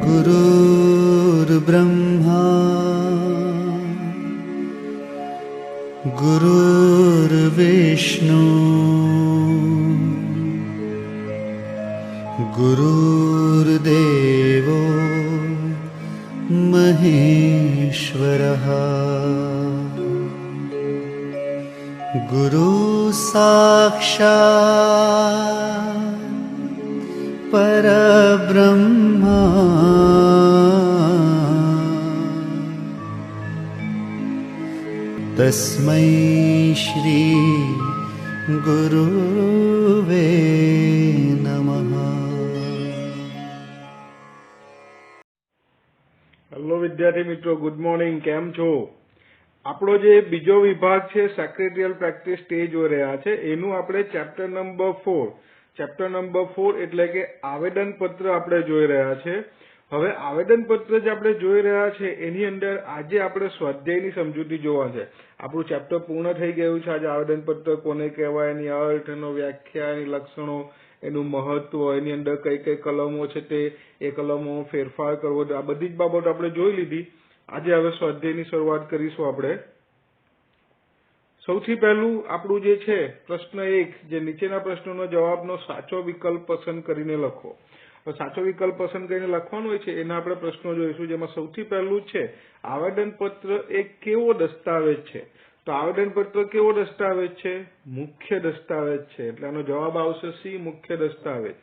गुरुर्ब्रह्मा गुरुर्विष्णु गुरुर्देवो महेश्वरः गुरु साक्षात् परब्रह्मा तस्मै श्री गुरुवे नमः। હેલો વિદ્યાર્થી મિત્રો, ગુડ મોર્નિંગ. કેમ છો? આપણો જે બીજો વિભાગ છે સેક્રેટરીયલ પ્રેક્ટિસ તે જોઈ રહ્યા છે. એનું આપણે ચેપ્ટર નંબર 4 એટલે કે આવેદન પત્ર આપણે જોઈ રહ્યા છે. હવે આવેદન પત્ર જે આપણે જોઈ રહ્યા છે એની અંદર આજે આપણે સ્વાધ્યાયની સમજૂતી જોવા છે. આપણું ચેપ્ટર પૂર્ણ થઈ ગયું છે. આજે આવેદન પત્ર કોને કહેવાય, એની અર્થ, એનો વ્યાખ્યા, એની લક્ષણો, એનું મહત્વ, એની અંદર કઈ કઈ કલમો છે તે એ કલમોમાં ફેરફાર કરવો, આ બધી જ બાબતો આપણે જોઈ લીધી. આજે હવે સ્વાધ્યાયની શરૂઆત કરીશું આપણે. સૌથી પહેલું આપણું જે છે પ્રશ્ન 1, જે નીચેના પ્રશ્નોનો જવાબનો સાચો વિકલ્પ પસંદ કરીને લખો. સાચો વિકલ્પ પસંદ કરીને લખવાનો હોય છે એના આપણે પ્રશ્નો જોઈશું. જેમાં સૌથી પહેલું છે આવેદનપત્ર એક કેવો દસ્તાવેજ છે? તો આવેદનપત્ર કેવો દસ્તાવેજ છે? મુખ્ય દસ્તાવેજ છે. એટલે આનો જવાબ આવશે સી, મુખ્ય દસ્તાવેજ.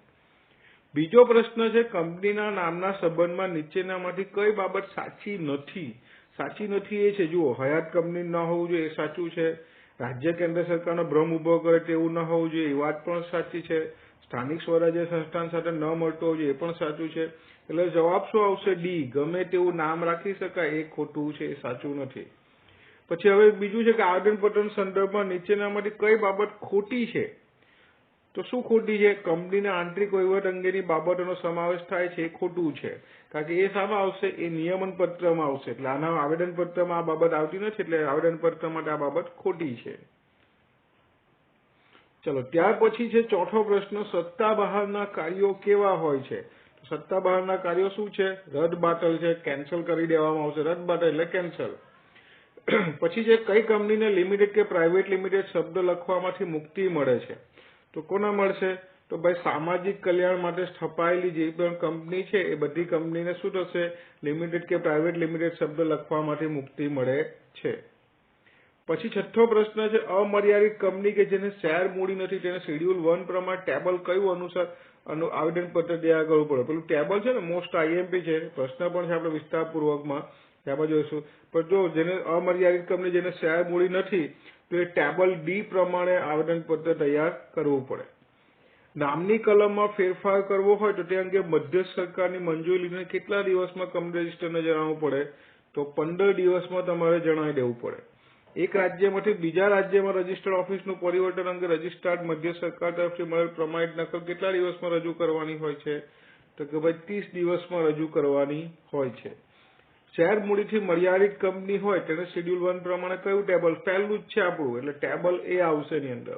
બીજો પ્રશ્ન છે કંપનીના નામના સંબંધમાં નીચેનામાંથી કઈ બાબત સાચી નથી? સાચી નથી એ છે, જુઓ, હયાત કંપની ન હોવું જોઈએ એ સાચું છે. રાજ્ય કેન્દ્ર સરકારનો ભ્રમ ઉભો કરે તેવું ન હોવું જોઈએ એ વાત પણ સાચી છે. સ્થાનિક સ્વરાજ્ય સંસ્થાન સાથે ન મળતો હોવું જોઈએ એ પણ સાચું છે. એટલે જવાબ શું આવશે? ડી, ગમે તેવું નામ રાખી શકાય એ ખોટું છે, એ સાચું નથી. પછી હવે બીજું છે કે આવેદનપત્રના સંદર્ભમાં નીચેનામાંથી કઈ બાબત ખોટી છે? તો શું ખોટી છે? કંપનીના આંતરિક વહીવટ અંગેની બાબતોનો સમાવેશ થાય છે એ ખોટું છે. કારણ કે એ શામાં આવશે? એ નિયમન પત્રમાં આવશે. એટલે આના આવેદનપત્રમાં આ બાબત આવતી નથી, એટલે આવેદનપત્ર માટે આ બાબત ખોટી છે. ચલો, ત્યાર પછી છે ચોથો પ્રશ્ન, સત્તા બહારના કાર્યો કેવા હોય છે? સત્તા બહારના કાર્યો શું છે? રદબાતલ છે, કેન્સલ કરી દેવામાં આવશે. રદબાતલ એટલે કેન્સલ. પછી છે કઈ કંપનીને લિમિટેડ કે પ્રાઇવેટ લિમિટેડ શબ્દ લખવામાંથી મુક્તિ મળે છે? તો કોના મળશે? તો ભાઈ સામાજિક કલ્યાણ માટે સ્થપાયેલી જે પણ કંપની છે એ બધી કંપનીને શું થશે? લિમિટેડ કે પ્રાઇવેટ લિમિટેડ શબ્દ લખવામાંથી મુક્તિ મળે છે. પછી છઠ્ઠો પ્રશ્ન છે અમર્યાદિત કંપની કે જેને શેર મૂડી નથી તેને શેડ્યુલ 1 પ્રમાણે ટેબલ કયું અનુસાર આવેદનપત્ર તૈયાર કરવું પડે? પેલું ટેબલ છે ને, મોસ્ટ આઈએમપી છે, પ્રશ્ન પણ છે, આપણે વિસ્તારપૂર્વકમાં ત્યાંમાં જોઈશું. પણ જો જેને અમર્યાદિત કંપની જેને શેર મૂડી નથી તો એ ટેબલ ડી પ્રમાણે આવેદનપત્ર તૈયાર કરવું પડે. નામની કલમમાં ફેરફાર કરવો હોય તો તે અંગે મધ્યસ્થ સરકારની મંજૂરી લઈને કેટલા દિવસમાં કંપની રજિસ્ટરને જણાવવું પડે? તો 15 દિવસમાં તમારે જણાવી દેવું પડે. એક રાજ્યમાંથી બીજા રાજ્યમાં રજિસ્ટર્ડ ઓફિસનું પરિવર્તન અંગે રજિસ્ટ્રાર્ડ મધ્ય સરકાર તરફથી મળેલ પ્રમાણિત નકલ કેટલા દિવસમાં રજૂ કરવાની હોય છે? તો કે ભાઈ 30 દિવસમાં રજૂ કરવાની હોય છે. શેર મૂડીથી મર્યાદિત કંપની હોય તેને શેડ્યુલ 1 પ્રમાણે કયું ટેબલ? પહેલું જ છે આપણું, એટલે ટેબલ એ આવશે એની અંદર.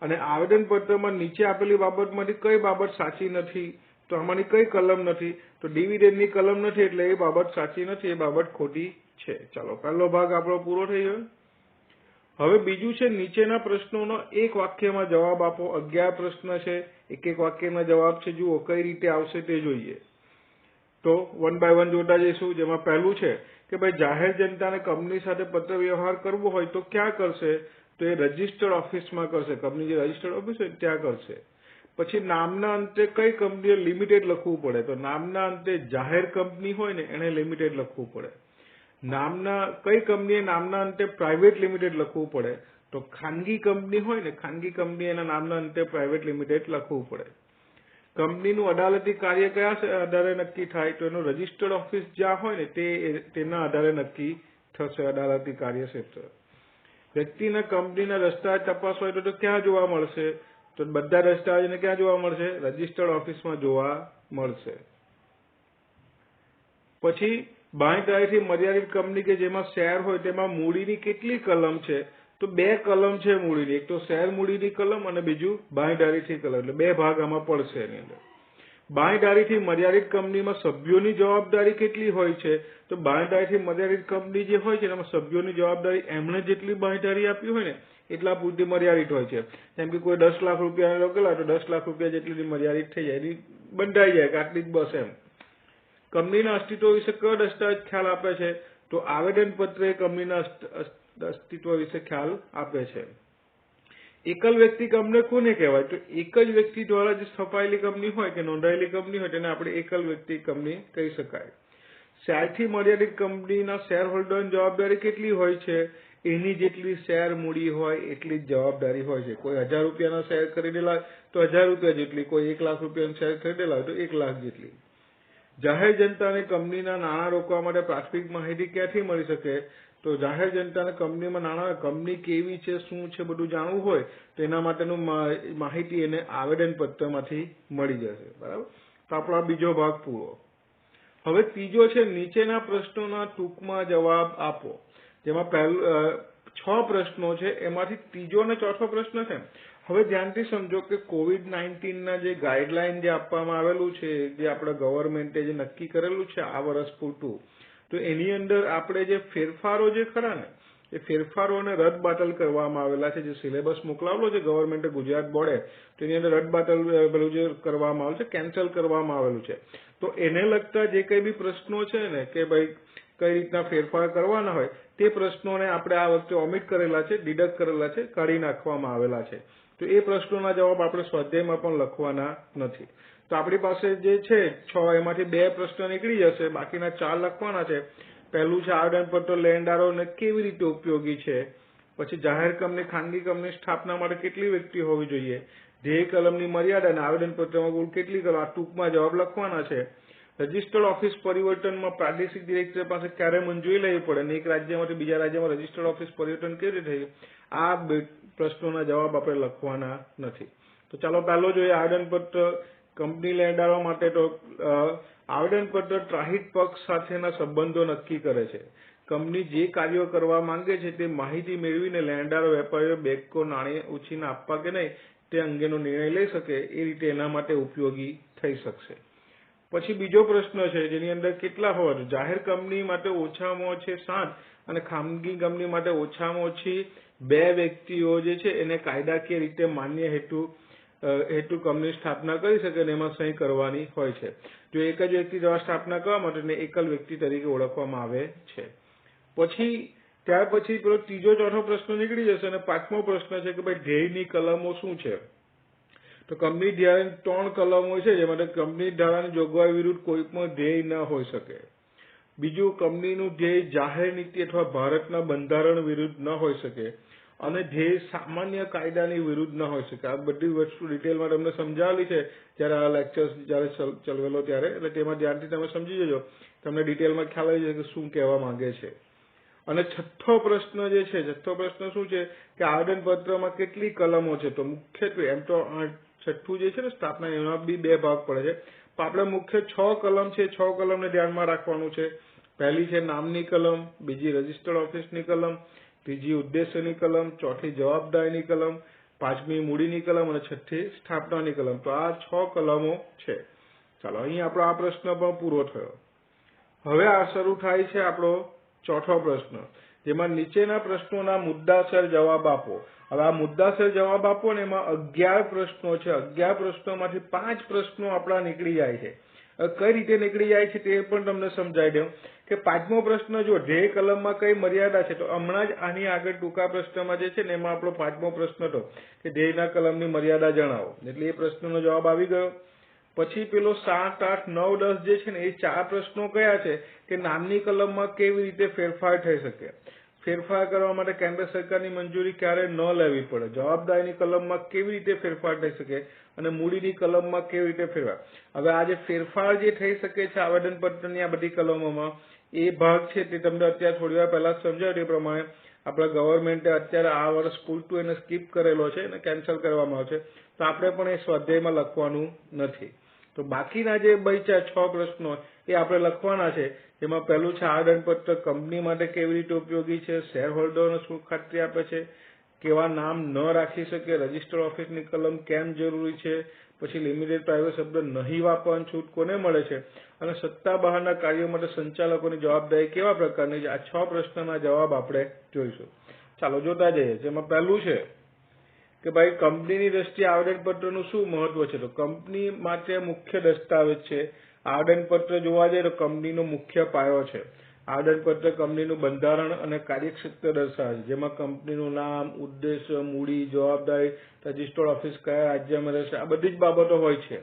અને આવેદનપત્રમાં નીચે આપેલી બાબતમાંથી કઈ બાબત સાચી નથી? તો આમાંની કઈ કલમ નથી? તો ડિવિડન્ડની કલમ નથી, એટલે એ બાબત સાચી નથી, એ બાબત ખોટી છે. ચાલો, પહેલો ભાગ આપણો પૂરો થઈ ગયો. હવે બીજું છે નીચેના પ્રશ્નોનો એક વાક્યમાં જવાબ આપો. 11 પ્રશ્ન છે, એક વાક્યના જવાબ છે. જુઓ કઈ રીતે આવશે તે જોઈએ. તો 1 by 1 જોતા જઈશું. જેમાં પહેલું છે કે ભાઈ જાહેર જનતાને કંપની સાથે પત્ર વ્યવહાર કરવો હોય તો ક્યાં કરશે? તો એ રજિસ્ટર્ડ ઓફિસમાં કરશે. કંપની જે રજિસ્ટર્ડ ઓફિસ હોય ત્યાં કરશે. પછી નામના અંતે કઈ કંપનીએ લિમિટેડ લખવું પડે? તો નામના અંતે જાહેર કંપની હોય ને એને લિમિટેડ લખવું પડે. કઈ કંપનીએ નામના અંતે પ્રાઇવેટ લિમિટેડ લખવું પડે? તો ખાનગી કંપની હોય ને, ખાનગી કંપની એના નામના અંતે પ્રાઇવેટ લિમિટેડ લખવું પડે. કંપનીનું અદાલતી કાર્ય કયા આધારે નક્કી થાય? તો એનું રજિસ્ટર્ડ ઓફિસ જ્યાં હોય ને તેના આધારે નક્કી થશે અદાલતી કાર્યક્ષેત્ર. વ્યક્તિના કંપનીના દસ્તાવેજ તપાસ હોય તો ક્યાં જોવા મળશે? તો બધા દસ્તાવેજને ક્યાં જોવા મળશે? રજિસ્ટર્ડ ઓફિસમાં જોવા મળશે. પછી બાંયધરીથી મર્યાદિત કંપની કે જેમાં શેર હોય તેમાં મૂડીની કેટલી કલમ છે? તો 2 કલમ છે મૂડીની. એક તો શેર મૂડીની કલમ અને બીજું બાંયધરીથી કલમ. એટલે 2 ભાગ આમાં પડશે એની અંદર. બાંયધારીથી મર્યાદિત કંપનીમાં સભ્યોની જવાબદારી કેટલી હોય છે? તો બાંયધારીથી મર્યાદિત કંપની જે હોય છે એમાં સભ્યોની જવાબદારી એમણે જેટલી બાંયધારી આપી હોય ને એટલા પૂરતી મર્યાદિત હોય છે. જેમ કે કોઈ 10 લાખ રૂપિયા રોકેલા તો 10 લાખ રૂપિયા જેટલી મર્યાદિત થઈ જાય, એની બંધાઈ જાય કે આટલી જ બસ એમ. કંપનીના અસ્તિત્વ વિશે કયો દસ્તાવેજ ખ્યાલ આપે છે? તો આવેદનપત્ર એ કંપનીના અસ્તિત્વ વિશે ખ્યાલ આપે છે. એકલ વ્યક્તિ કંપની કોને કહેવાય? તો એક જ વ્યક્તિ દ્વારા જે સ્થપાયેલી કંપની હોય કે નોંધાયેલી કંપની હોય તેને આપણે એકલ વ્યક્તિ કંપની કહી શકાય. શેરથી મર્યાદિત કંપનીના શેર હોલ્ડરની જવાબદારી કેટલી હોય છે? એની જેટલી શેર મૂડી હોય એટલી જ જવાબદારી હોય છે. કોઈ 1000 રૂપિયાના શેર ખરીદેલા હોય તો 1000 રૂપિયા જેટલી, કોઈ 1 લાખ રૂપિયાના શેર ખરીદેલા હોય તો 1 લાખ જેટલી. જાહેર જનતાને કંપનીના નાણાં રોકવા માટે પ્રાથમિક માહિતી ક્યાંથી મળી શકે? તો જાહેર જનતાને કંપનીમાં નાણાં, કંપની કેવી છે, શું છે, બધું જાણવું હોય તો એના માટેનું માહિતી એને આવેદનપત્રમાંથી મળી જશે. બરાબર, તો આપણો બીજો ભાગ પૂરો. હવે ત્રીજો છે નીચેના પ્રશ્નોના ટૂંકમાં જવાબ આપો. જેમાં પહેલું 6 પ્રશ્નો છે, એમાંથી ત્રીજો અને ચોથો પ્રશ્ન છે. હવે ધ્યાનથી સમજો કે COVID-19 જે ગાઈડલાઈન જે આપવામાં આવેલું છે, જે આપણા ગવર્મેન્ટે જે નક્કી કરેલું છે આ વર્ષ પૂરતું, તો એની અંદર આપણે જે ફેરફારો જે ખરા ને એ ફેરફારોને રદબાતલ કરવામાં આવેલા છે. જે સિલેબસ મોકલાવેલો છે ગવર્મેન્ટે ગુજરાત બોર્ડે, તો એની અંદર રદબાતલ પેલું જે કરવામાં આવેલું છે, કેન્સલ કરવામાં આવેલું છે. તો એને લગતા જે કઈ બી પ્રશ્નો છે ને કે ભાઈ કઈ રીતના ફેરફાર કરવાના હોય તે પ્રશ્નોને આપણે આ વખતે ઓમિટ કરેલા છે, ડિડક્ટ કરેલા છે, કાઢી નાખવામાં આવેલા છે. તો એ પ્રશ્નોના જવાબ આપણે સ્વાધ્યાયમાં પણ લખવાના નથી. તો આપણી પાસે જે છે 6, એમાંથી 2 પ્રશ્ન નીકળી જશે, બાકીના 4 લખવાના છે. પહેલું છે આવેદનપત્ર લેણદારોને કેવી રીતે ઉપયોગી છે. પછી જાહેર કંપની ખાનગી કંપની સ્થાપના માટે કેટલી વ્યક્તિ હોવી જોઈએ. ધ્યેય કલમની મર્યાદા અને આવેદનપત્રમાં કુલ કેટલી કલમ, આ ટૂંકમાં જવાબ લખવાના છે. રજિસ્ટર્ડ ઓફિસ પરિવર્તનમાં પ્રાદેશિક ડિરેક્ટર પાસે ક્યારે મંજૂરી લેવી પડે અને એક રાજ્યમાંથી બીજા રાજ્યમાં રજિસ્ટર્ડ ઓફિસ પરિવર્તન કેવી રીતે થઈ, આ પ્રશ્નોના જવાબ આપણે લખવાના નથી. તો ચાલો પહેલો જોઈએ આવેદનપત્ર કંપની લેણદારો માટે. તો આવેદનપત્ર ત્રાહિત પક્ષ સાથેના સંબંધો નક્કી કરે છે. કંપની જે કાર્યો કરવા માંગે છે તે માહિતી મેળવીને લેણદારો, વેપારીઓ બેંકો નાણાં ઉછીને આપવા કે નહીં તે અંગેનો નિર્ણય લઈ શકે, એ રીતે એના માટે ઉપયોગી થઈ શકશે. પછી બીજો પ્રશ્ન છે જેની અંદર કેટલા હોવા? જાહેર કંપની માટે ઓછામાં ઓછી 7 અને ખાનગી કંપની માટે ઓછામાં ઓછી 2 વ્યક્તિઓ જે છે એને કાયદાકીય રીતે માન્ય હેતુ કંપની સ્થાપના કરી શકે અને એમાં સહી કરવાની હોય છે. જો એક જ વ્યક્તિ દ્વારા સ્થાપના કરવા માટે એને એકલ વ્યક્તિ તરીકે ઓળખવામાં આવે છે. ત્યાર પછી પેલો ત્રીજો ચોથો પ્રશ્ન નીકળી જશે અને 5મો પ્રશ્ન છે કે ભાઈ ધ્યેયની કલમો શું છે. તો કંપની ધારાની 3 કલમો છે, જેમાં કંપની ધારાની જોગવાઈ વિરુદ્ધ કોઈ પણ ધ્યેય ન હોઈ શકે. બીજું, કંપનીનું ધ્યેય જાહેર નીતિ અથવા ભારતના બંધારણ વિરુદ્ધ ન હોઈ શકે અને ધ્યેય સામાન્ય કાયદાની વિરુદ્ધ ન હોઈ શકે. આ બધી વસ્તુ ડિટેલમાં તમને સમજાવેલી છે જ્યારે આ લેક્ચર્સ જ્યારે ચલવેલો ત્યારે, એટલે તેમાં ધ્યાનથી તમે સમજી જજો, તમને ડિટેલમાં ખ્યાલ આવી જશે કે શું કહેવા માંગે છે. અને છઠ્ઠો પ્રશ્ન જે છે, છઠ્ઠો પ્રશ્ન શું છે કે આવેદનપત્રમાં કેટલી કલમો છે. તો મુખ્યત્વે એમ તો છઠ્ઠું જે છે ને સ્થાપના, એના બી 2 ભાગ પડે છે, તો આપણે મુખ્ય 6 કલમ છે, 6 કલમને ધ્યાનમાં રાખવાનું છે. પહેલી છે નામની કલમ, બીજી રજિસ્ટર્ડ ઓફિસની કલમ, ત્રીજી ઉદ્દેશ્યની કલમ, ચોથી જવાબદારીની કલમ, 5મી મૂડીની કલમ અને 6ઠ્ઠી સ્થાપનાની કલમ. તો આ 6 કલમો છે. ચાલો, અહીં આપણો આ પ્રશ્ન પણ પૂરો થયો. હવે આ શરૂ થાય છે આપણો ચોથો પ્રશ્ન, જેમાં નીચેના પ્રશ્નોના મુદ્દાસર જવાબ આપો. હવે આ મુદ્દાસર જવાબ આપો ને એમાં 11 પ્રશ્નો છે. 11 પ્રશ્નોમાંથી 5 પ્રશ્નો આપણા નીકળી જાય છે. કઈ રીતે નીકળી જાય છે તે પણ તમને સમજાવી દઉં કે 5મો પ્રશ્ન, જો ધ્યેય કલમમાં કઈ મર્યાદા છે, તો હમણાં જ આની આગળ ટૂંકા પ્રશ્નમાં જે છે ને એમાં આપણો 5મો પ્રશ્ન હતો કે ધ્યેયના કલમની મર્યાદા જણાવો, એટલે એ પ્રશ્નનો જવાબ આવી ગયો. પછી પેલો 7, 8, 9, 10 જે છે ને એ 4 પ્રશ્નો કયા છે કે નામની કલમમાં કેવી રીતે ફેરફાર થઈ શકે, ફેરફાર કરવા માટે કેન્દ્ર સરકારની મંજૂરી ક્યારે ન લેવી પડે, જવાબદારીની કલમમાં કેવી રીતે ફેરફાર થઈ શકે અને મૂડીની કલમમાં કેવી રીતે ફેરફાર. હવે આ જે ફેરફાર જે થઈ શકે છે આવેદનપત્રની આ બધી કલમોમાં, એ ભાગ છે તે તમને અત્યારે થોડી વાર પહેલા સમજાવ્યું એ પ્રમાણે આપણા ગવર્મેન્ટે અત્યારે આ વર્ષ પૂરતું એને સ્કીપ કરેલો છે અને કેન્સલ કરવામાં આવશે. તો આપણે પણ એ સ્વાધ્યાયમાં લખવાનું નથી. તો બાકીના જે બચ્યા 6 પ્રશ્નો એ આપણે લખવાના છે. જેમાં પહેલું છે આવેદનપત્ર કંપની માટે કેવી રીતે ઉપયોગી છે, શેર હોલ્ડરોને શું ખાતરી આપે છે, કેવા નામ ન રાખી શકે, રજિસ્ટર્ડ ઓફિસની કલમ કેમ જરૂરી છે, પછી લિમિટેડ પ્રાઇવેટ શબ્દ નહીં વાપરવાની છૂટ કોને મળે છે, અને સત્તા બહારના કાર્યો માટે સંચાલકોની જવાબદારી કેવા પ્રકારની છે. આ 6 પ્રશ્નના જવાબ આપણે જોઈશું. ચાલો જોતા જઈએ. જેમાં પહેલું છે કે ભાઈ કંપનીની દ્રષ્ટિએ આવેદનપત્રનું શું મહત્વ છે. તો કંપની માટે મુખ્ય દસ્તાવેજ છે. આવેદનપત્ર જોવા જઈએ તો કંપનીનો મુખ્ય પાયો છે. આવેદનપત્ર કંપનીનું બંધારણ અને કાર્યક્ષેત્ર દર્શાવે છે, જેમાં કંપનીનું નામ, ઉદ્દેશ્ય, મૂડી, જવાબદારી, રજિસ્ટર્ડ ઓફિસ કયા રાજ્યમાં રહેશે, આ બધી જ બાબતો હોય છે.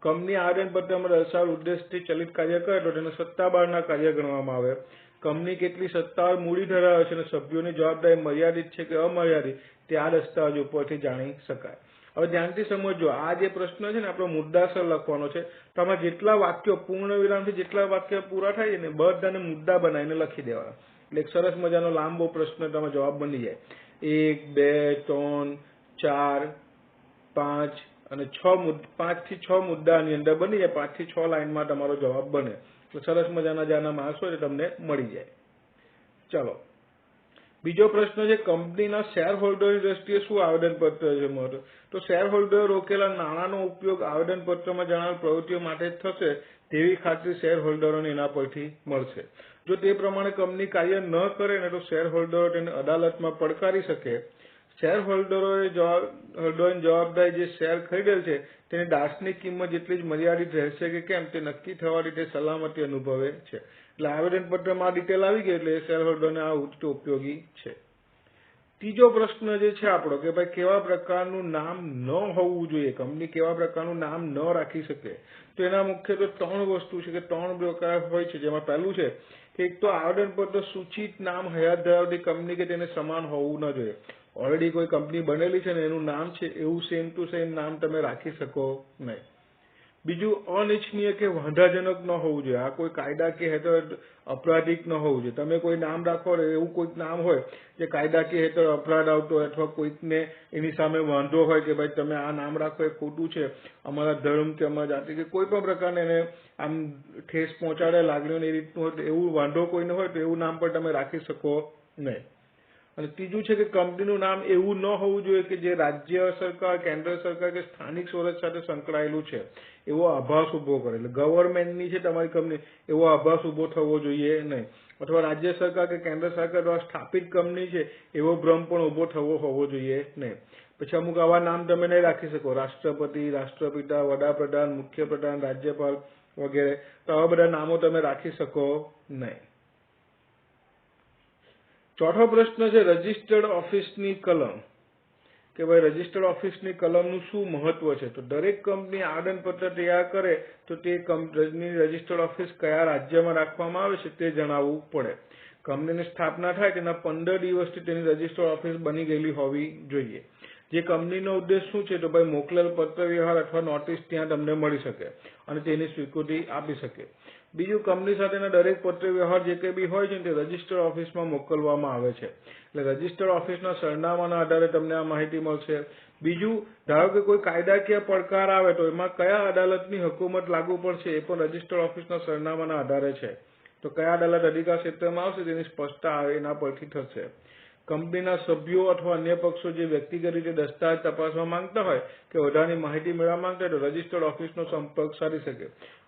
કંપની આવેદનપત્રમાં દર્શાવેલ ઉદ્દેશથી ચલિત કાર્ય કરે તો તેને સત્તા બહારના કાર્ય ગણવામાં આવે. કંપની કેટલી સત્તાવાર મૂડી ધરાવે છે અને સભ્યોની જવાબદારી મર્યાદિત છે કે અમર્યાદિત તે આ દસ્તાવેજ ઉપરથી જાણી શકાય. હવે ધ્યાનથી સમજો. આ જે પ્રશ્ન છે ને આપણો મુદ્દાસર લખવાનો છે. તો આમાં જેટલા વાક્યો પૂર્ણ વિરામથી જેટલા વાક્ય પૂરા થાય ને બધાને મુદ્દા બનાવીને લખી દેવાના. એટલે એક સરસ મજાનો લાંબો પ્રશ્ન તમે જવાબ બની જાય. 1, 2, 3, 4, 5 અને 5 થી 6 મુદ્દાની અંદર બની જાય. 5 થી 6 લાઈનમાં તમારો જવાબ બને. તો સરસ મજાના જેના માર્ક્સ હોય તમને મળી જાય. ચાલો બીજો પ્રશ્ન છે, કંપનીના શેર હોલ્ડરની દ્રષ્ટિએ શું આવેદનપત્ર છે મહત્વ. તો શેર હોલ્ડર રોકેલા નાણાંનો ઉપયોગ આવેદનપત્રમાં જણાવેલ પ્રવૃત્તિઓ માટે જ થશે તેવી ખાતરી શેર હોલ્ડરોને એના પરથી મળશે. જો તે પ્રમાણે કંપની કાર્ય ન કરે ને તો શેર હોલ્ડરો તેને અદાલતમાં પડકારી શકે. શેર હોલ્ડરોની જવાબદારી જે શેર ખરીદેલ છે તેની દાર્શનિક કિંમત જેટલી જ મર્યાદિત રહેશે કે કેમ તે નક્કી થવાથી તે સલામતી અનુભવે છે. એટલે આવેદનપત્રમાં આ ડિટેલ આવી ગઈ એટલે શેર હોલ્ડરને આ ઉપયોગી છે. ત્રીજો પ્રશ્ન જે છે આપણો કે ભાઈ કેવા પ્રકારનું નામ ન હોવું જોઈએ, કંપની કેવા પ્રકારનું નામ ન રાખી શકે. તો એના મુખ્યત્વે 3 વસ્તુ છે કે 3 પ્રકાર હોય છે. જેમાં પહેલું છે કે એક તો આવેદનપત્ર સૂચિત નામ હયાત ધરાવતી કંપની કે તેને સમાન હોવું ન જોઈએ. ઓલરેડી કોઈ કંપની બનેલી છે ને એનું નામ છે એવું સેમ ટુ સેમ નામ તમે રાખી શકો નહીં. બીજું અનિચ્છનીય કે વાંધાજનક ન હોવું જોઈએ. આ કોઈ કાયદાકીય હેઠળ અપરાધિક ન હોવું જોઈએ. તમે કોઈ નામ રાખો એવું કોઈક નામ હોય જે કાયદાકીય હેઠળ અપરાધ આવતો હોય અથવા કોઈકને એની સામે વાંધો હોય કે ભાઈ તમે આ નામ રાખો એ ખોટું છે, અમારા ધર્મ કે અમારા જાતિ કે કોઈ પણ પ્રકારને એને આમ ઠેસ પહોંચાડે લાગણીઓને એ રીતનું હોય એવું વાંધો કોઈને હોય તો એવું નામ પણ તમે રાખી શકો નહીં. અને ત્રીજું છે કે કંપનીનું નામ એવું ન હોવું જોઈએ કે જે રાજ્ય સરકાર, કેન્દ્ર સરકાર કે સ્થાનિક સ્વરાજ સાથે સંકળાયેલું છે એવો આભાસ ઉભો કરે. એટલે ગવર્મેન્ટની છે તમારી કંપની એવો આભાસ ઉભો થવો જોઈએ નહીં. અથવા રાજ્ય સરકાર કે કેન્દ્ર સરકાર દ્વારા સ્થાપિત કંપની છે એવો ભ્રમ પણ ઉભો થવો હોવો જોઈએ નહીં. પછી અમુક આવા નામ તમે નહીં રાખી શકો, રાષ્ટ્રપતિ, રાષ્ટ્રપિતા, વડાપ્રધાન, મુખ્યપ્રધાન, રાજ્યપાલ વગેરે. તો આવા બધા નામો તમે રાખી શકો નહીં. ચોથો પ્રશ્ન છે રજિસ્ટર્ડ ઓફિસની કલમ. કે ભાઈ રજિસ્ટર્ડ ઓફિસની કલમનું શું મહત્વ છે. તો દરેક કંપની આવેદનપત્ર તૈયાર કરે તો તે કંપનીની રજિસ્ટર્ડ ઓફિસ કયા રાજ્યમાં રાખવામાં આવે છે તે જણાવવું પડે. કંપનીની સ્થાપના થાય તેના 15 દિવસથી તેની રજિસ્ટર્ડ ઓફિસ બની ગયેલી હોવી જોઈએ. જે કંપનીનો ઉદ્દેશ શું છે તો ભાઈ મોકલેલ પત્ર વ્યવહાર અથવા નોટિસ ત્યાં તમને મળી શકે અને તેની સ્વીકૃતિ આપી શકે. બીજું, કંપની સાથેના દરેક પત્ર વ્યવહાર જે કંઈ બી હોય છે તે રજિસ્ટર્ડ ઓફિસમાં મોકલવામાં આવે છે. એટલે રજિસ્ટર્ડ ઓફિસના સરનામાના આધારે તમને આ માહિતી મળશે. બીજું, ધારો કે કોઈ કાયદાકીય પડકાર આવે તો એમાં કયા અદાલતની હુકુમત લાગુ પડશે એ પણ રજિસ્ટર્ડ ઓફિસના સરનામાના આધારે છે. તો કયા અદાલત અધિકાર ક્ષેત્રમાં આવશે તેની સ્પષ્ટતા એના પરથી થશે. કંપનીના સભ્યો અથવા અન્ય પક્ષો જે વ્યક્તિગત રીતે દસ્તાવેજ તપાસવા માંગતા હોય કે વધારાની માહિતી મેળવવા માંગતા હોય તો રજિસ્ટર્ડ ઓફિસનો સંપર્ક સાધી શકે.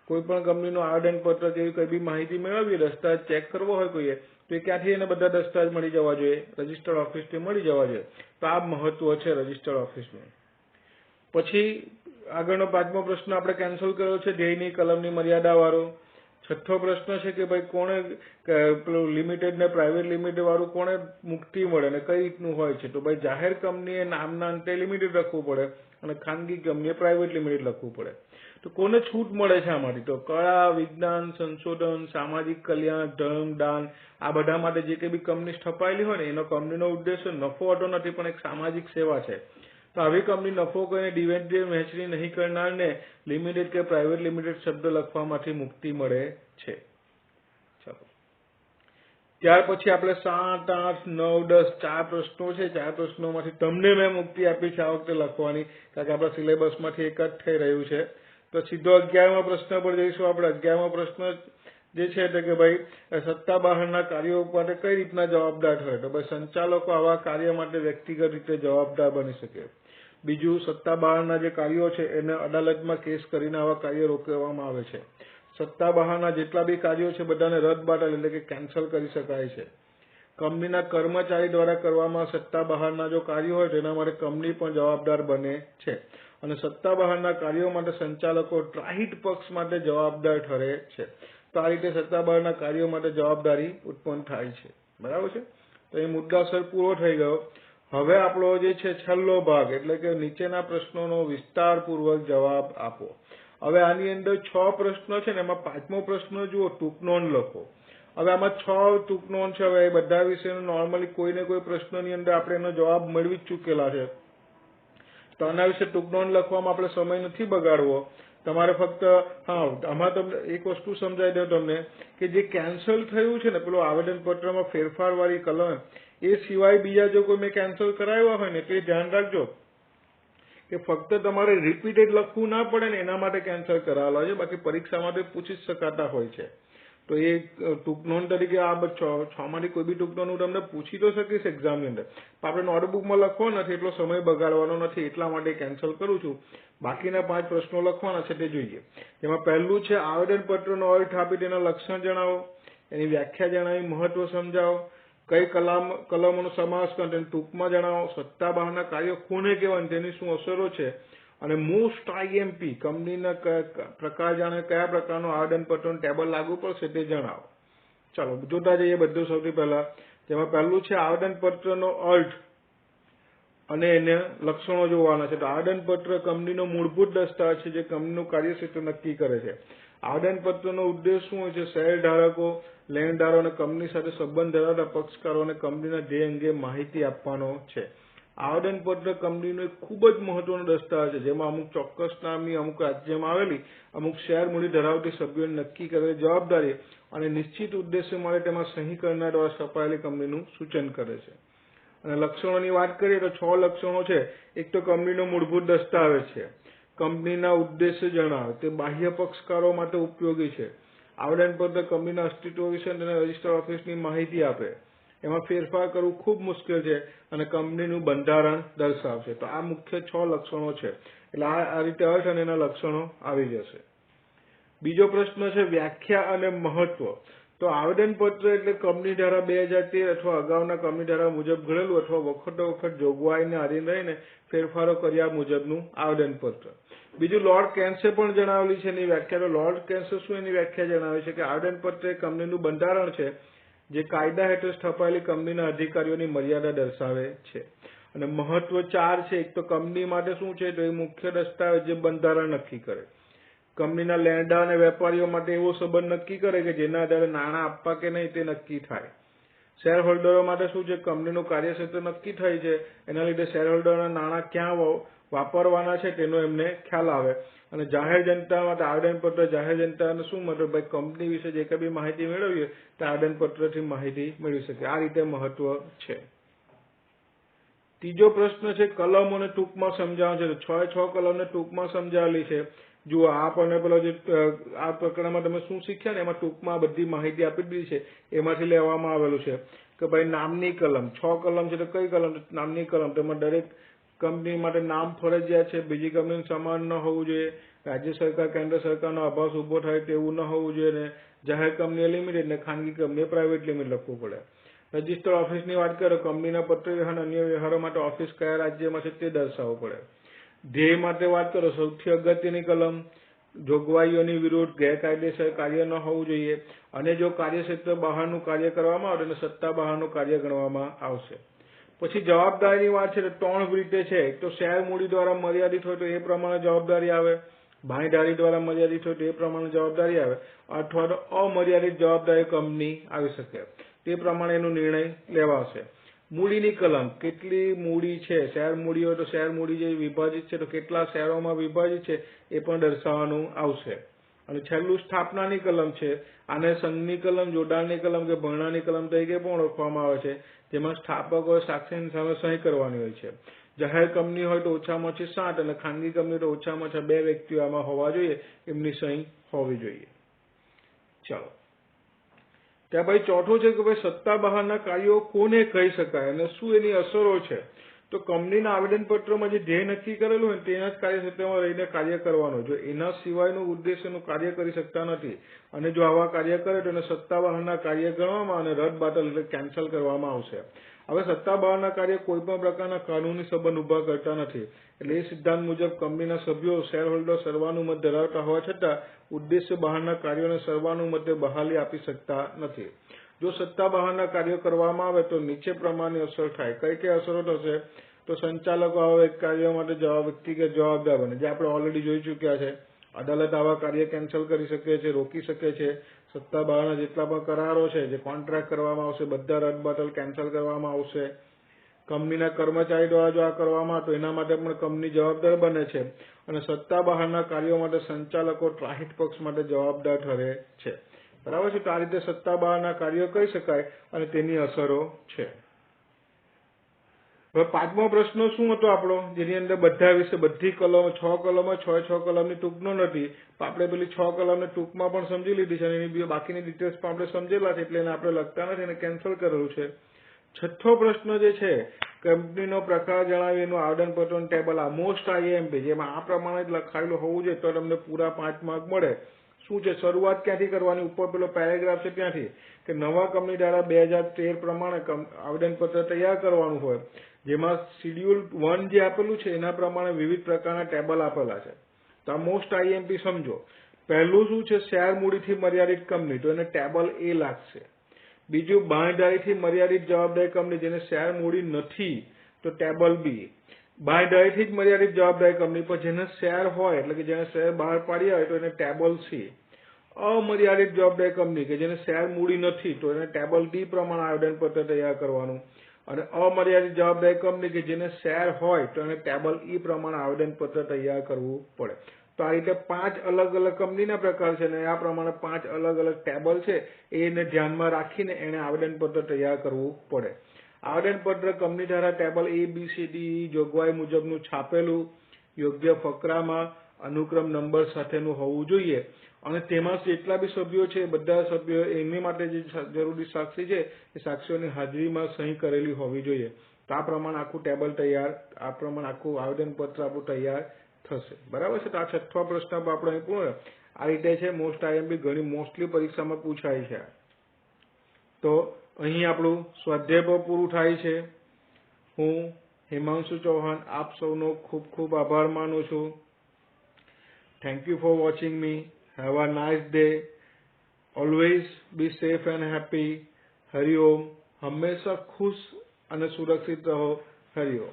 કોઈ પણ કંપનીનું આવેદનપત્ર જેવી કઈ બી માહિતી મેળવવી, દસ્તાવેજ ચેક કરવો હોય કોઈએ તો એ ક્યાંથી એને બધા દસ્તાવેજ મળી જવા જોઈએ? રજિસ્ટર્ડ ઓફિસથી મળી જવા જોઈએ. તો આ મહત્વ છે રજિસ્ટર્ડ ઓફિસનું. પછી આગળનો 5મો પ્રશ્ન આપણે કેન્સલ કર્યો છે ધ્યેયની કલમની મર્યાદા વાળો. 6થો પ્રશ્ન છે કે ભાઈ કોણે પેલું લિમિટેડ ને પ્રાઇવેટ લિમિટેડ વાળું કોણે મુક્તિ મળે અને કઈ રીતનું હોય છે. તો ભાઈ જાહેર કંપનીએ નામના અંતે લિમિટેડ લખવું પડે અને ખાનગી કંપનીએ પ્રાઇવેટ લિમિટેડ લખવું પડે. તો કોને છૂટ મળે છે આમાંથી? તો કળા, વિજ્ઞાન, સંશોધન, સામાજિક કલ્યાણ, ધર્મ, દાન આ બધા માટે જે કંઈ બી કંપની સ્થપાયેલી હોય ને એનો કંપનીનો ઉદ્દેશ્ય નફો હોતો નથી પણ એક સામાજિક સેવા છે. તો આવી કંપની નફો કરીને ડિવિડન્ડ વહેંચણી નહીં કરનારને લિમિટેડ કે પ્રાઇવેટ લિમિટેડ શબ્દ લખવામાંથી મુક્તિ મળે છે. ચાલો ત્યાર પછી આપણે 7, 8, 9, 10 4 પ્રશ્નો છે. 4 પ્રશ્નોમાંથી તમને મેં મુક્તિ આપી છે આ વખતે લખવાની, કારણ કે આપણા સિલેબસમાંથી એક જ થઈ રહ્યું છે. તો સીધો 11મા પ્રશ્ન પર જઈશું આપણે. 11મો પ્રશ્ન જે છે એટલે કે ભાઈ સત્તા બહારના કાર્યો માટે કઈ રીતના જવાબદાર ઠરે, તો ભાઈ સંચાલકો આવા કાર્ય માટે વ્યક્તિગત રીતે જવાબદાર બની શકે. બીજું, સત્તા બહારના જે કાર્યો છે એને અદાલતમાં કેસ કરીને આવા કાર્યો રોકવામાં આવે છે. સત્તા બહારના જેટલા બી કાર્યો છે બધાને રદબાતલ એટલે કે કેન્સલ કરી શકાય છે. કંપનીના કર્મચારી દ્વારા કરવામાં સત્તા બહારના જો કાર્યો હોય તેના માટે કંપની પણ જવાબદાર બને છે. અને સત્તા બહારના કાર્યો માટે સંચાલકો ટ્રાહિટ પક્ષ માટે જવાબદાર ઠરે છે. તો આ રીતે સત્તા બહારના કાર્યો માટે જવાબદારી ઉત્પન્ન થાય છે. બરાબર છે. તો એ મુદ્દાસર પૂરો થઈ ગયો. હવે આપણો જે છે છેલ્લો ભાગ એટલે કે નીચેના પ્રશ્નોનો વિસ્તારપૂર્વક જવાબ આપો. હવે આની અંદર 6 પ્રશ્નો છે ને એમાં 5મો પ્રશ્ન જુઓ, ટૂંકનોંધ લખો. હવે આમાં 6 ટૂંકનોંધ છે. હવે એ બધા વિશે નોર્મલી કોઈને કોઈ પ્રશ્નની અંદર આપણે એનો જવાબ મેળવી જ ચૂકેલા છે, તો આના વિશે ટૂંકનોંધ લખવામાં આપણે સમય નથી બગાડવો. તમારે ફક્ત આમાં તમને એક વસ્તુ સમજાવી દઉં તમને કે જે કેન્સલ થયું છે ને પેલું આવેદનપત્રમાં ફેરફાર વાળી કલમ, એ સિવાય બીજા જો કોઈ મેં કેન્સલ કરાવ્યા હોય ને તો એ ધ્યાન રાખજો કે ફક્ત તમારે રિપીટેડ લખવું ના પડે ને એના માટે કેન્સલ કરાવેલા છે. બાકી પરીક્ષા માટે પૂછી શકાતા હોય છે. તો એ ટૂંકનોંધ તરીકે આ 6 માંથી કોઈ બી ટૂંકનોંધ હું તમને પૂછી તો શકીશ એક્ઝામની અંદર, પણ આપણે નોટબુકમાં લખવો નથી એટલો સમય બગાડવાનો નથી એટલા માટે કેન્સલ કરું છું. બાકીના 5 પ્રશ્નો લખવાના છે તે જોઈએ. જેમાં પહેલું છે આવેદનપત્રનો અર્થ આપી તેના લક્ષણ જણાવો, એની વ્યાખ્યા જણાવી, મહત્વ સમજાવો, કઈ કલમોનો સમાવેશ કરે તેને ટૂંકમાં જણાવો, સત્તા બહારના કાર્યો કોને કહેવાય તેની શું અસરો છે, અને મોસ્ટ આઈએમપી કંપનીના પ્રકાર જાણે કયા પ્રકારનો આવેદનપત્રનું ટેબલ લાગુ પડશે તે જણાવો. ચાલો જોતા જઈએ બધું. સૌથી પહેલા જેમાં પહેલું છે આવેદનપત્રનો અર્થ અને એને લક્ષણો જોવાના છે. તો આવેદનપત્ર કંપનીનો મૂળભૂત દસ્તાવેજ છે જે કંપનીનું કાર્યક્ષેત્ર નક્કી કરે છે. આવેદનપત્રનો ઉદ્દેશ શું હોય છે? શેરધારકો, લેણદારો અને કંપની સાથે સંબંધ ધરાવતા પક્ષકારોને કંપનીના ધ્યેય અંગે માહિતી આપવાનો છે. આવેદનપત્ર કંપનીનો એક ખૂબ જ મહત્વનો દસ્તાવેજ છે જેમાં અમુક ચોક્કસ નામની અમુક રાજ્યમાં આવેલી અમુક શેર મૂડી ધરાવતી સભ્યોને નક્કી કરેલી જવાબદારી અને નિશ્ચિત ઉદ્દેશ્ય માટે તેમાં સહી કરનાર દ્વારા છપાયેલી કંપનીનું સૂચન કરે છે. અને લક્ષણોની વાત કરીએ તો 6 લક્ષણો છે. એક તો કંપનીનો મૂળભૂત દસ્તાવેજ છે, કંપનીના ઉદ્દેશ્ય જણાવે, તે બાહ્ય પક્ષકારો માટે ઉપયોગી છે. આવેદનપત્ર કંપનીના અસ્તિત્વ વિશે અને રજિસ્ટર ઓફિસની માહિતી આપે, એમાં ફેરફાર કરવું ખૂબ મુશ્કેલ છે અને કંપનીનું બંધારણ દર્શાવશે. તો આ મુખ્ય 6 લક્ષણો છે. એટલે આ રીતે અર્થ અને એના લક્ષણો આવી જશે. બીજો પ્રશ્ન છે વ્યાખ્યા અને મહત્વ. તો આવેદનપત્ર એટલે કંપની ધારા 2013 અથવા અગાઉના કંપની ધારા મુજબ ઘડેલું અથવા વખત જોગવાઈને આધીન રહીને ફેરફારો કર્યા મુજબનું આવેદનપત્ર. બીજું લોર્ડ કેન્સે પણ જણાવેલી છે એની વ્યાખ્યા. તો લોર્ડ કેન્સે શું એની વ્યાખ્યા જણાવી છે કે આવેદનપત્ર એ કંપનીનું બંધારણ છે જે કાયદા હેઠળ સ્થપાયેલી કંપનીના અધિકારીઓની મર્યાદા દર્શાવે છે. અને મહત્વ 4 છે. એક તો કંપની માટે શું છે? તો એ મુખ્ય દસ્તાવેજ જે બંધારણ નક્કી કરે. કંપનીના લેણદાર અને વેપારીઓ માટે એવો સંબંધ નક્કી કરે કે જેના આધારે નાણાં આપવા કે નહીં તે નક્કી થાય. શેર હોલ્ડરો માટે શું છે? કંપનીનું કાર્યક્ષેત્ર નક્કી થાય છે, એના લીધે શેર હોલ્ડરોના નાણાં ક્યાં વાપરવાના છે તેનો એમને ખ્યાલ આવે. અને જાહેર જનતા માટે આવેદનપત્ર જાહેર જનતાને શું મતલબ? ભાઈ કંપની વિશે જે કઈ બી માહિતી મેળવીએ તે આવેદનપત્રથી માહિતી મેળવી શકે. આ રીતે મહત્વ છે. ત્રીજો પ્રશ્ન છે કલમોને ટૂંકમાં સમજાવવાનો છે. તો 6 કલમને ટૂંકમાં સમજાવેલી છે. જુઓ આપ અને પેલો જે આ પ્રકરણમાં તમે શું શીખ્યા ને એમાં ટૂંકમાં બધી માહિતી આપી દીધી છે. એમાંથી લેવામાં આવેલું છે કે ભાઈ નામની કલમ 6 કલમ છે. તો કઈ કલમ? નામની કલમ. તેમાં દરેક કંપની માટે નામ ફરજિયાત છે. બીજી કંપની સમાન ન હોવું જોઈએ. રાજ્ય સરકાર કેન્દ્ર સરકારનો આભાસ ઉભો થાય તેવું ન હોવું જોઈએ. ને જાહેર કંપની લિમિટેડ ને ખાનગી કંપની પ્રાઇવેટ લિમિટેડ લખવું પડે. રજિસ્ટર ઓફિસની વાત કરો, કંપનીના પત્ર વ્યવહાર અન્ય વ્યવહારો માટે ઓફિસ કયા રાજ્યમાં છે તે દર્શાવવું પડે. ધ્યેય માટે વાત કરો, સૌથી અગત્યની કલમ જોગવાઈઓની વિરુદ્ધ ગેરકાયદેસર કાર્ય ન હોવું જોઈએ અને જો કાર્યક્ષેત્ર બહારનું કાર્ય કરવામાં આવે તો સત્તા બહારનું કાર્ય ગણવામાં આવશે. પછી જવાબદારીની વાત છે તો 3 રીતે છે. એક તો શેર મૂડી દ્વારા મર્યાદિત હોય તો એ પ્રમાણે જવાબદારી આવે, ભાગીદારી દ્વારા મર્યાદિત હોય તો એ પ્રમાણે જવાબદારી આવે, અથવા તો અમર્યાદિત જવાબદારી કંપની આવી શકે. તે પ્રમાણે એનો નિર્ણય લેવાશે. મૂડીની કલમ, કેટલી મૂડી છે, શેર મૂડી હોય તો શેર મૂડી જે વિભાજિત છે તો કેટલા શેરોમાં વિભાજિત છે એ પણ દર્શાવવાનું આવશે. અને છેલ્લું સ્થાપનાની કલમ છે. આને સંઘની કલમ, જોડાણની કલમ કે ભરણાની કલમ તરીકે પણ ઓળખવામાં આવે છે, જેમાં સ્થાપકોએ સાક્ષીની સામે સહી કરવાની હોય છે. જાહેર કંપની હોય તો ઓછામાં ઓછી 7 અને ખાનગી કંપની તો ઓછામાં ઓછા 2 વ્યક્તિઓ આમાં હોવા જોઈએ, એમની સહી હોવી જોઈએ. ચાલો ત્યાં ભાઈ ચોથું છે કે ભાઈ સત્તા બહારના કાર્યો કોને કહી શકાય અને શું એની અસરો છે. તો કંપનીના આવેદનપત્રમાં જે ધ્યેય નક્કી કરેલું હોય તેના જ કાર્યક્ષેત્રમાં રહીને કાર્ય કરવાનું. જો એના સિવાયનું ઉદ્દેશ્યનું કાર્ય કરી શકતા નથી અને જો આવા કાર્ય કરે તો એને સત્તા બહારના કાર્ય ગણવામાં અને રદ બાતલ એટલે કેન્સલ કરવામાં આવશે. હવે સત્તા બહારના કાર્ય કોઈ પણ પ્રકારના કાનૂની સંબંધ ઉભા કરતા નથી. એટલે એ સિદ્ધાંત મુજબ કંપનીના સભ્યો શેર હોલ્ડર સર્વાનુમત ધરાવતા હોવા છતાં ઉદ્દેશ્ય બહારના કાર્યોને સર્વાનુમતે બહાલી આપી શકતા નથી. જો સત્તા બહારના કાર્યો કરવામાં આવે તો નીચે પ્રમાણની અસર થાય. કઈ કઈ અસરો થશે? તો સંચાલકો આવા કાર્યો માટે વ્યક્તિગત જવાબદાર બને, જે આપણે ઓલરેડી જોઈ ચૂક્યા છે. અદાલત આવા કાર્ય કેન્સલ કરી શકે છે, રોકી શકે છે. સત્તા બહારના જેટલા પણ કરારો છે, જે કોન્ટ્રાક્ટ કરવામાં આવશે, બધા રદબાતલ કેન્સલ કરવામાં આવશે. કંપનીના કર્મચારી દ્વારા જો આ કરવામાં આવે તો એના માટે પણ કંપની જવાબદાર બને છે. અને સત્તા બહારના કાર્યો માટે સંચાલકો ત્રાહિત પક્ષ માટે જવાબદાર ઠરે છે. બરાબર છે. તો આ રીતે સત્તા બહારના કાર્યો કહી શકાય અને તેની અસરો છે. હવે પાંચમો પ્રશ્ન શું હતો આપણો, જેની અંદર બધા વિશે બધી કલમો 6 કલમો 6 કલમની ટૂંકનો નથી, આપણે પેલી 6 કલમને ટૂંકમાં પણ સમજી લીધી છે અને એની બાકીની ડિટેલ્સ પણ આપણે સમજેલા છે, એટલે એને આપણે લખતા નથી અને કેન્સલ કરેલું છે. છઠ્ઠો પ્રશ્ન જે છે, કંપનીનો પ્રકાર જણાવી એનું આવેદનપત્રનું ટેબલ, આ મોસ્ટ આઈએમપી, જેમાં આ પ્રમાણે જ લખાયેલું હોવું જોઈએ તો તમને પૂરા 5 માર્ક મળે. શું છે? શરૂઆત ક્યાંથી કરવાની? ઉપર પેલો પેરેગ્રાફ છે ત્યાંથી, કે નવા કંપની ધારા 2013 પ્રમાણે આવેદનપત્ર તૈયાર કરવાનું હોય, જેમાં શિડ્યુલ 1 જે આપેલું છે એના પ્રમાણે વિવિધ પ્રકારના ટેબલ આપેલા છે. તો આ મોસ્ટ આઈએમપી સમજો. પહેલું શું છે? શેર મૂડીથી મર્યાદિત કંપની, તો એને ટેબલ એ લાગશે. બીજું, બાંયધરીથી મર્યાદિત જવાબદારી કંપની, જેને શેર મૂડી નથી, તો ટેબલ બી. બાંયધરીથી જ મર્યાદિત જવાબદારી કંપની, પણ જેને શેર હોય એટલે કે જેને શેર બહાર પાડ્યા હોય તો એને ટેબલ સી. અમર્યાદિત જવાબદારી કંપની કે જેને શેર મૂડી નથી, તો એને ટેબલ ડી પ્રમાણે આવેદનપત્ર તૈયાર કરવાનું. અને અમર્યાદિત જવાબદારી કંપની કે જેને શેર હોય તો એને ટેબલ ઈ પ્રમાણે આવેદનપત્ર તૈયાર કરવું પડે. તો આ રીતે 5 અલગ અલગ કંપનીના પ્રકાર છે અને આ પ્રમાણે 5 અલગ અલગ ટેબલ છે, એને ધ્યાનમાં રાખીને એને આવેદનપત્ર તૈયાર કરવું પડે. આવેદનપત્ર કંપની ધારા ટેબલ ABCD જોગવાઈ મુજબનું છાપેલું, યોગ્ય ફકરામાં અનુક્રમ નંબર સાથેનું હોવું જોઈએ અને તેમાં જેટલા બી સભ્યો છે બધા સભ્યો એમની માટે જે જરૂરી સાક્ષી છે એ સાક્ષીઓની હાજરીમાં સહી કરેલી હોવી જોઈએ. તો આ પ્રમાણે આખું ટેબલ તૈયાર, આ પ્રમાણે આખું આવેદનપત્ર આપણું તૈયાર થશે. બરાબર છે. તો આ છઠ્ઠો પ્રશ્ન આપણે અહીં પૂર્ણ. આ રીતે છે મોસ્ટ આઈએમપી, ઘણી મોસ્ટલી પરીક્ષામાં પૂછાય છે. તો અહીં આપણું સ્વાધ્યાય પૂરું થાય છે. હું હિમાંશુ ચૌહાણ આપ સૌનો ખૂબ ખૂબ આભાર માનું છું. Thank you for watching me. Have a nice day. Always be safe and happy. Hariom. હંમેશા ખુશ અને સુરક્ષિત રહો. હરિઓમ.